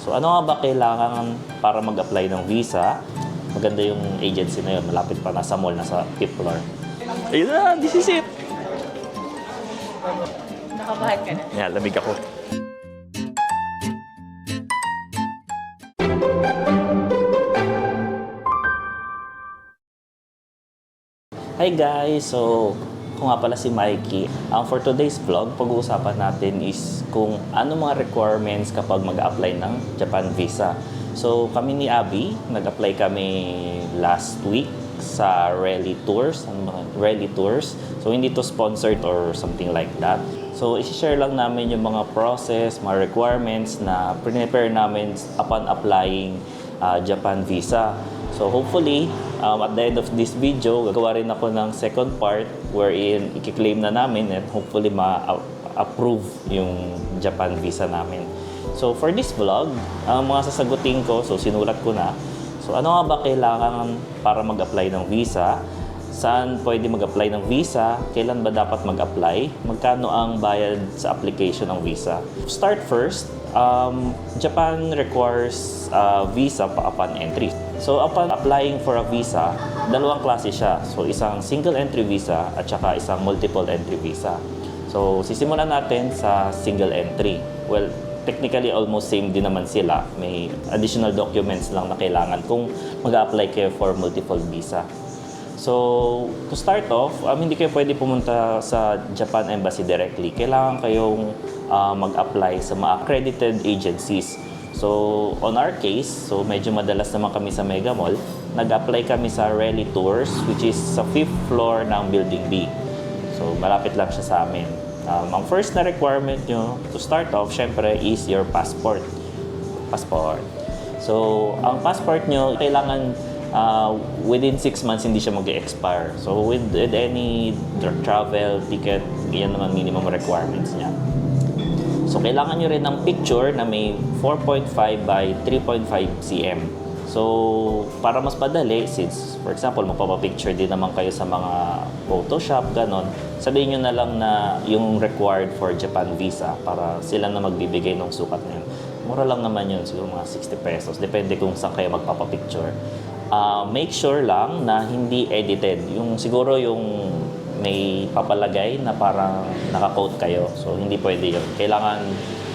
So ano nga ba kailangan para mag-apply ng visa? Maganda yung agency na yun. Malapit pa, nasa mall, nasa 5th floor. Ayun na, this is it! Nakabahan ka na. Yeah, lamig ako. Hi guys! So, ako nga pala si Mikey. For today's vlog, pag-uusapan natin is kung ano mga requirements kapag mag-apply ng Japan visa. So, kami ni Abby, nag-apply kami last week sa Rally Tours. So, hindi to sponsored or something like that. So, isi-share lang namin yung mga process, mga requirements na prepare namin upon applying Japan visa. So hopefully, at the end of this video, gagawa rin ako ng second part wherein i-claim na namin at hopefully ma-approve yung Japan visa namin. So for this vlog, ang mga sasagutin ko, so sinulat ko na. So ano nga ba kailangan para mag-apply ng visa? Saan pwede mag-apply ng visa? Kailan ba dapat mag-apply? Magkano ang bayad sa application ng visa? Start first, Japan requires visa upon entry. So upon applying for a visa, dalawang klase siya. So isang single entry visa at saka isang multiple entry visa. So sisimulan natin sa single entry. Well, technically almost same din naman sila. May additional documents lang na kailangan kung mag-apply kayo for multiple visa. So, to start off, hindi kayo pwede pumunta sa Japan Embassy directly. Kailangan kayong mag-apply sa mga accredited agencies. So, on our case, so medyo madalas naman kami sa Mega Mall, nag-apply kami sa Rally Tours, which is sa 5th floor ng Building B. So, malapit lang siya sa amin. Ang first na requirement nyo to start off, syempre, is your passport. So, ang passport nyo, kailangan within 6 months hindi siya mag-expire. So with any travel ticket, yan naman minimum requirements niya. So kailangan nyo rin ng picture na may 4.5 by 3.5 cm. So para mas padali, since for example magpapapicture din naman kayo sa mga Photoshop, ganon, sabihin nyo na lang na yung required for Japan visa para sila na magbibigay ng sukat na yun. Mura lang naman yun, siguro mga 60 pesos. Depende kung saan kayo magpapapicture. Make sure lang na hindi edited. Yung siguro yung may papalagay na parang naka-coat kayo. So hindi pwede yun. Kailangan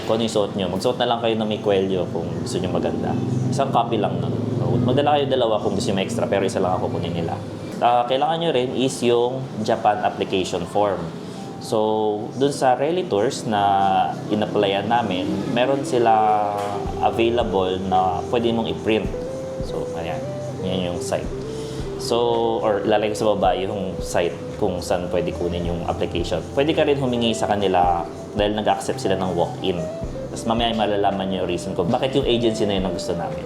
kung ano yung suot nyo. Magsuot na lang kayo ng may kwelyo kung gusto nyo maganda. Isang copy lang nun. So, magdala kayo dalawa kung gusto nyo extra pero isa lang ako kunin nila. Kailangan nyo rin is yung Japan application form. So, dun sa Rally Tours na in-applyan namin, meron sila available na pwede mong i-print. So, ayan. Yan yung site. So, or lalagay ko sa baba yung site kung saan pwede kunin yung application. Pwede ka rin humingi sa kanila dahil nag-accept sila ng walk-in. Tapos mamaya malalaman nyo yung reason ko bakit yung agency na yun ang gusto namin.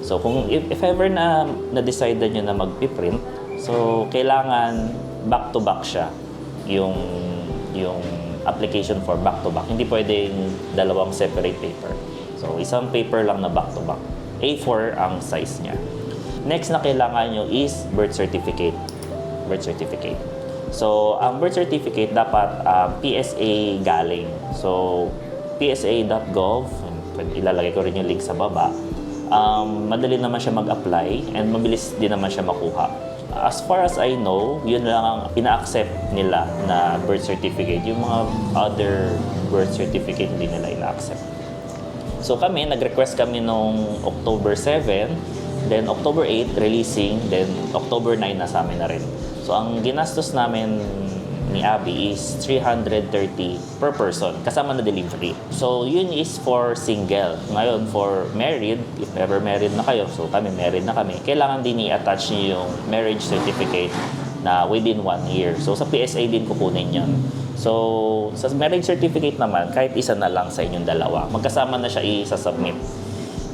So, kung if ever na na-decide nyo na mag-print, so kailangan back-to-back siya yung application for back-to-back. Hindi pwedeng dalawang separate paper. So, isang paper lang na back-to-back. A4 ang size niya. Next na kailangan nyo is birth certificate. So, ang birth certificate dapat PSA galing. So, psa.gov, ilalagay ko rin yung link sa baba. Madali naman siya mag-apply and mabilis din naman siya makuha. As far as I know, yun lang ang ina-accept nila na birth certificate. Yung mga other birth certificate hindi nila ina-accept. So, nag-request kami nung October 7, then October 8, releasing. Then October 9, nasa amin na rin. So, ang ginastos namin ni Abby is 330 per person, kasama na delivery. So, yun is for single. Ngayon, for married, if ever married na kayo, so married na kami, kailangan din i-attach niyo yung marriage certificate na within 1 year. So, sa PSA din kukunin yun. So, sa marriage certificate naman, kahit isa na lang sa inyong dalawa, magkasama na siya i-submit.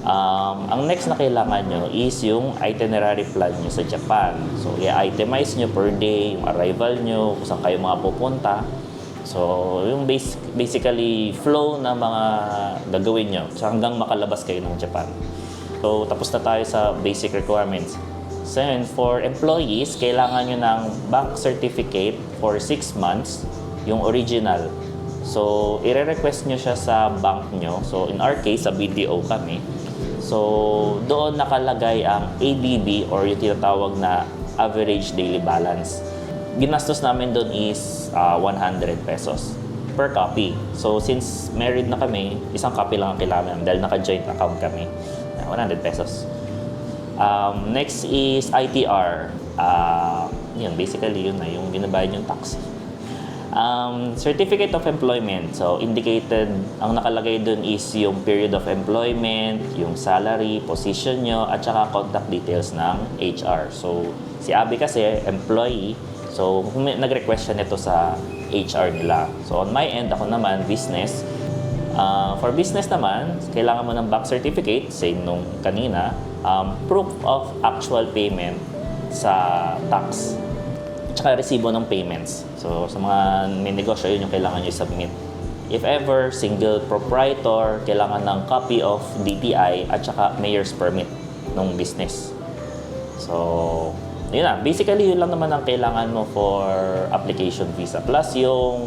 Ang next na kailangan nyo is yung itinerary plan nyo sa Japan. So, i-itemize nyo per day, yung arrival nyo, kung saan kayo mga pupunta. So, yung basically flow na mga gagawin nyo hanggang makalabas kayo ng Japan. So, tapos na tayo sa basic requirements. So, for employees, kailangan nyo ng bank certificate for 6 months, yung original. So, i-request nyo siya sa bank nyo. So, in our case, sa BDO kami. So, doon nakalagay ang ADB or yung tinatawag na average daily balance. Ginastos namin doon is 100 pesos per copy. So, since married na kami, isang copy lang ang kailangan dahil naka-joint account kami. 100 pesos. Next is ITR. Yun, basically yun na yung binabayad yung tax. Certificate of Employment. So, indicated, ang nakalagay dun is yung period of employment, yung salary, position nyo, at saka contact details ng HR. So, si Abby kasi, employee. So, nag-request siya nito sa HR nila. So, on my end, ako naman, business. For business naman, kailangan mo ng bank certificate, same nung kanina, proof of actual payment sa tax, tsaka resibo ng payments. So, sa mga may negosyo, yun yung kailangan nyo i-submit. If ever, single proprietor, kailangan ng copy of DTI at tsaka mayor's permit ng business. So, yun na. Basically, yun lang naman ang kailangan mo for application visa. Plus yung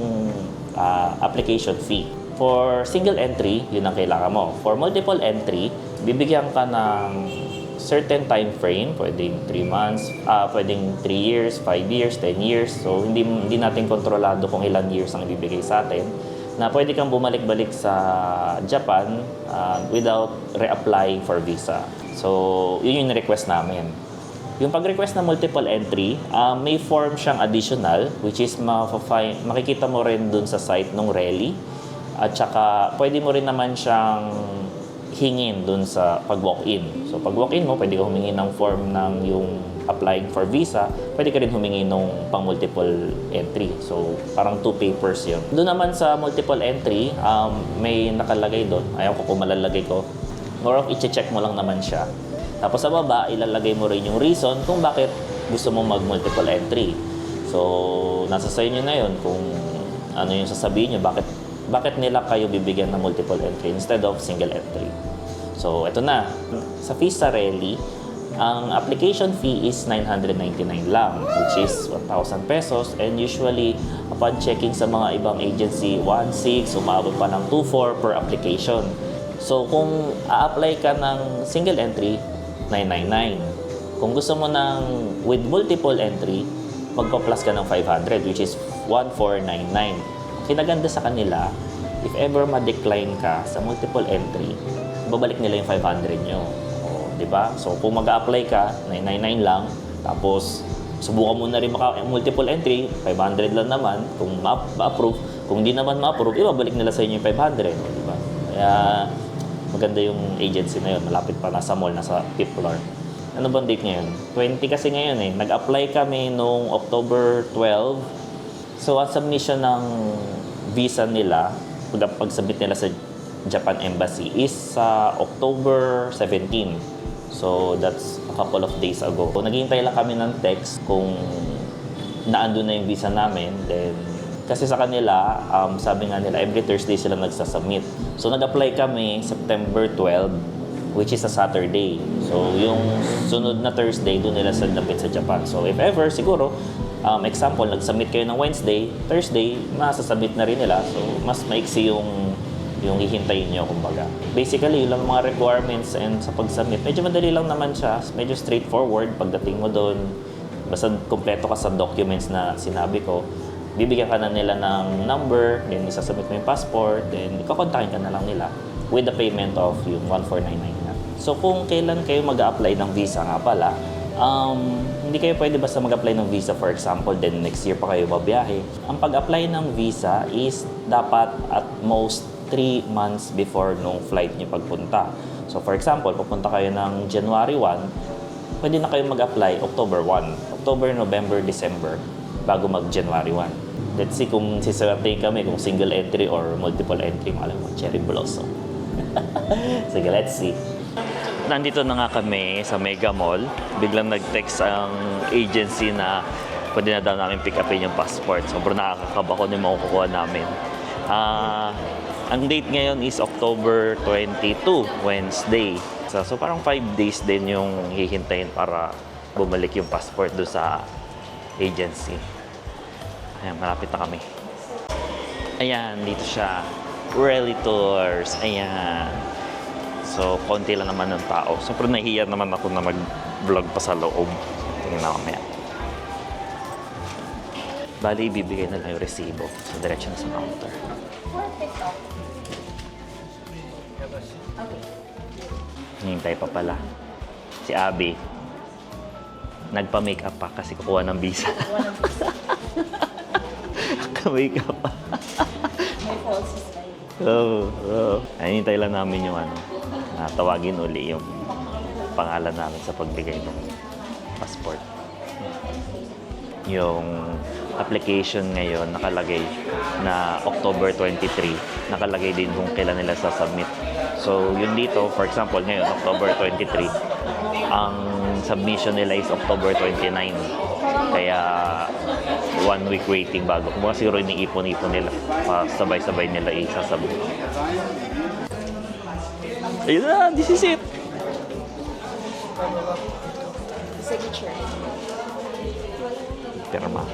application fee. For single entry, yun ang kailangan mo. For multiple entry, bibigyan ka ng certain time frame, pwedeng 3 months, pwedeng 3 years, 5 years, 10 years. So, hindi natin kontrolado kung ilan years ang ibibigay sa atin. Na pwede kang bumalik-balik sa Japan without reapplying for visa. So, yun yung request namin. Yung pag-request na multiple entry, may form siyang additional, which is makikita mo rin dun sa site ng Reli. At saka, pwede mo rin naman siyang hingin dun sa pag-walk-in. So, pag-walk-in mo, pwede ka humingi ng form ng yung applying for visa. Pwede ka rin humingi ng pang multiple entry. So, parang 2 papers yun. Doon naman sa multiple entry, may nakalagay doon. Ayaw ko kung malalagay ko. More of i-check mo lang naman siya. Tapos sa baba, ilalagay mo rin yung reason kung bakit gusto mo mag-multiple entry. So, nasa sa inyo na yun kung ano yung sasabihin nyo, bakit nila kayo bibigyan ng multiple entry instead of single entry. So, eto na. Sa fees sa Reli, ang application fee is 999 lang, which is 1,000 pesos. And usually, upon checking sa mga ibang agency, 1,600, umabot pa ng 2,400 per application. So, kung a-apply ka ng single entry, 999. Kung gusto mo ng with multiple entry, magpa-plus ka ng 500, which is 1,499. Kinaganda sa kanila, if ever ma-decline ka sa multiple entry, babalik nila yung 500 nyo. O, diba? So, kung mag-a-apply ka, 999 lang, tapos subukan mo na rin multiple entry, 500 lang naman, kung ma-approve. Kung di naman ma-approve, ibabalik nila sa inyo yung 500. Diba? Kaya, maganda yung agency na yun. Malapit pa, nasa mall, nasa 5th floor. Ano bang date ngayon? 20 kasi ngayon eh. Nag-apply kami noong October 12. So, ang submission ng visa nila, pag-submit nila sa Japan Embassy is sa October 17. So, that's a couple of days ago. So, naghihintay lang kami ng text kung naandun na yung visa namin. Then, kasi sa kanila, sabi nga nila, every Thursday sila nagsasubmit. So, nag-apply kami September 12, which is a Saturday. So, yung sunod na Thursday, doon nila submit sa Japan. So, if ever, siguro, example, nag-submit kayo ng Wednesday, Thursday, masasubmit na rin nila. So, mas maiksi yung hihintayin nyo, kumbaga. Basically, yun lang mga requirements and sa pag-submit. Medyo madali lang naman siya. Medyo straightforward pagdating mo doon. Basta kompleto ka sa documents na sinabi ko. Bibigyan ka na nila ng number, then isasubmit mo yung passport, then ikakontakin ka na lang nila with the payment of yung 1,499 na. So, kung kailan kayo mag-a-apply ng visa nga pala, hindi kayo pwede basta mag-apply ng visa, for example, then next year pa kayo babiyahe. Ang pag-apply ng visa is dapat at most 3 months before nung flight nyo pagpunta. So, for example, pupunta kayo ng January 1, pwede na kayo mag-apply October 1. October, November, December, bago mag-January 1. Let's see kung siswerte kami, kung single entry or multiple entry. Malam mo, cherry blossom. Sige, let's see. Nandito na nga kami sa Mega Mall. Biglang nag-text ang agency na pwede na daw namin pick upin yung passport. Sobrang nakakakaba ko yung makukuha namin. Ang date ngayon is October 22, Wednesday. So parang 5 days din yung hihintayin para bumalik yung passport doon sa agency. Ayan, malapit na kami. Ayan, dito siya. Reli Tours. Ayan. So, So, konti lang naman ng tao. Sobrang nahihiya naman ako na mag-vlog pa sa loob. Tingnan na mamaya. Bali, ibibigay na lang yung resibo. So, diretso na sa counter. Hintay pa pala. Si Abby. Nagpa-makeup pa kasi kukuha ng visa. Nagpa-makeup pa. May false style. Oo. Hintay lang namin yung tawagin uli yung pangalan namin sa pagbigay ng passport. Yung application ngayon nakalagay na October 23. Nakalagay din kung kailan nila sasubmit. So, yun dito, for example, ngayon, October 23, ang submission nila is October 29. Kaya, 1 week waiting bago. Kung siguro iniipon-ipon nila, sabay-sabay nila isasubmit. Ayun na, this is it! Signature. Pirma.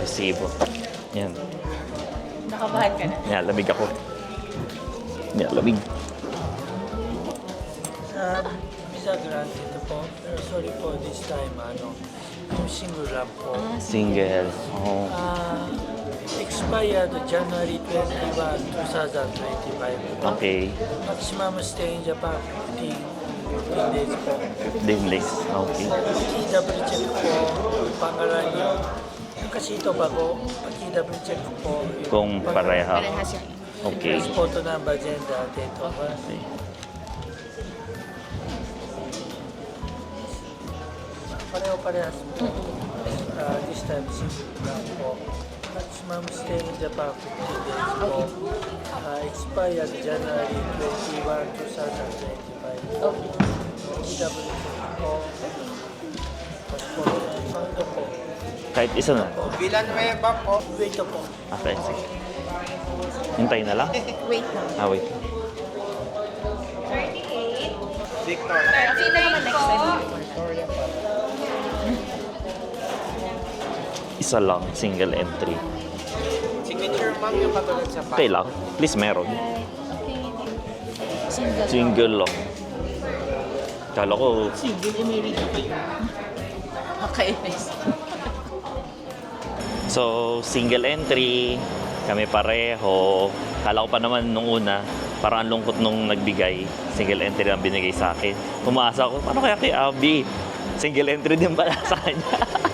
Resibo. Yan. Nakabahan ka na. Yan, lamig ako. Yan, lamig. Visa grant ito po. Pero sorry po, this time, yung single lang po. Single. Oh. Expired January 21, 2025. Okay. Maximum stay in Japan, 15 days po. 15 days. Okay. Pag-double check po, pangalan niyo. Kasi ito bago, pag-double check po. Kung pareha. Parehas yan. Okay. Tapos photo ng agenda, date of birth. Okay. Pareho-parehas po. This time, single lang po. Maximum stay in Japan, 15 days po. Expired January 21, 2025. Okay. PW po. Passport na fondo po. Kahit isa na. Villanueva po. Wait po. Okay, sige. Hintay na lang? Wait lang. Wait. Victor. Okay na naman next time. Isa lang, single entry. Signature ma'am yung katulad sa Okay lang. Please meron. Single. Single lang. Kala ko, Single, may ring pa yun. Okay. so, single entry, kami pareho. Kala ko pa naman nung una, parang ang lungkot nung nagbigay. Single entry ang binigay sa akin. Umasa ako, paano kaya kay Abby? Single entry din pala sa kanya.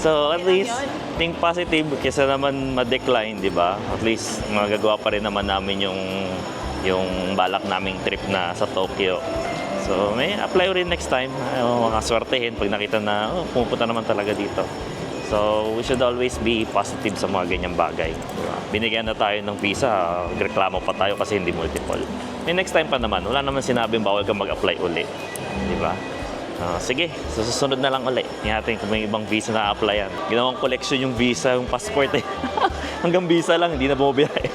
So, at least, think positive kaysa naman ma-decline, di ba? At least, magagawa pa rin naman namin yung balak naming trip na sa Tokyo. So, may apply rin next time. Mga swertehin pag nakita na, pumupunta naman talaga dito. So, we should always be positive sa mga ganyang bagay. Diba? Binigyan na tayo ng visa, reklamo pa tayo kasi hindi multiple. May next time pa naman, wala naman sinabing bawal kang mag-apply uli. Di ba? Sige, so susunod na lang ulit. Tingnan kung may ibang visa na applyan. Ginawang collection yung visa, yung passport eh. Hanggang visa lang, hindi na bumabiyay.